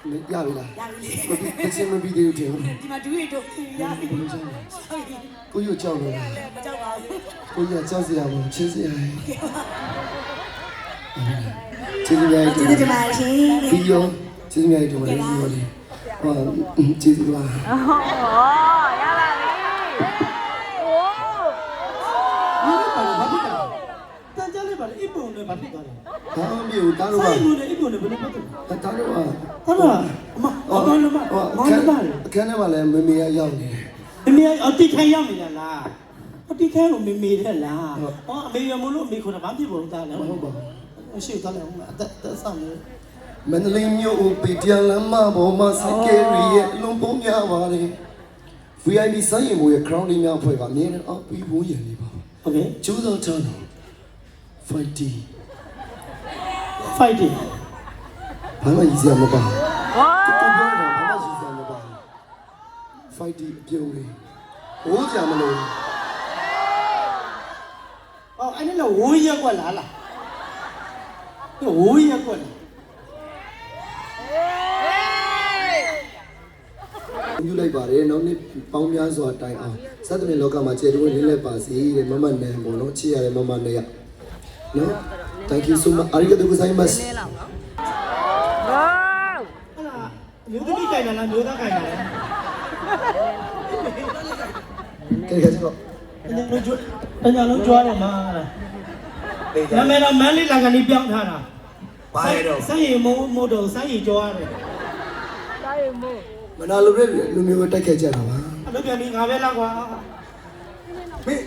ရပြီလားရပြီလေအစင်မပြီးသေးဘူးတင်ဒီမှာဒူရီတို့ရပြီကိုကြီးကြောက်လို့လား မကြောက်ပါဘူးကိုကြီးကြောက်စရာမလိုချင်းစရာကျေးဇူးများကျေးဇူးတင်ပါရှင်ဒီရောကျေးဇူးများတင်ပါတယ်ဒီရောလေဟောကျေးဇူးပါရပါပြီဘာဖြစ်တာတန်ကြလေးပါလေအပုံနဲ့ဘာဖြစ်သွားလဲဘာမှမဖြစ်ဘူးတားလို့ပါဆိုင်မှုနဲ့အပုံနဲ့ဘယ်လိုပတ်သက်လဲတားလို့ပါဟုတ်လားအမအမလုံးမမောင်ပါလေအခန်းထဲမှာလည်းမမေရောက်နေတယ်အမေအတိခိုင်းရောက်နေလားအတိခိုင်းကိုမေတဲ့လားဟောအမေရမလို့အမေခေါ်တာဘာဖြစ်ပုံသားလဲဟုတ်ပါအရှိသားလည်းအသက်ဆောင်နေမန္တလေးမြို့ဦးပေတရလမ်းမပေါ်မှာစကယ်ရီရဲ့အလုံးပုံးများပါတယ် VIP ဆိုင်ရင်မို့ရဲ့ crown လေးများဖွဲ့ပါအမြဲတမ်းအောက်ပြီးဖို့ရည်နေပါโอเคကျိုးစောချမ်းတော် fighting ဘာမှရည်စရာမပါတူပြောတာဘာမှရည်စရာမပါ fighting အပြုံးလေးဟိုးကြမလို့အော်အဲ့ဒါဝိုးရက်ကွက်လားဝိုးရက်ကွက်ယူလိုက်ပါတယ်နောက်နေ့ပေါင်းများစွာတိုင်အောင်စသဖြင့်လောကမှာကျေတွင်းလင်းလက်ပါစီတဲ့မမနန်ပေါ့နော်ချစ်ရတဲ့မမနဲ့ရနော် thank you so much arigato gozaimasu မျိုးသမီးကြိုင်လာလားမျိုးသားကြိုင်လာလားကဲကြောက်တညာလုံးကြွားတယ်မှာနာမည်တော့မန်းလေးလာကနေပြောင်းထားတာဘာလဲတော့စိုင်းရီမို့တော့စိုင်းရီကြွားတယ်မနာလိုတဲ့လူမျိုးတိုက်ခဲ့ကြတာပါအဲ့လိုပြန်ပြီးငါပဲလားကွာမင်း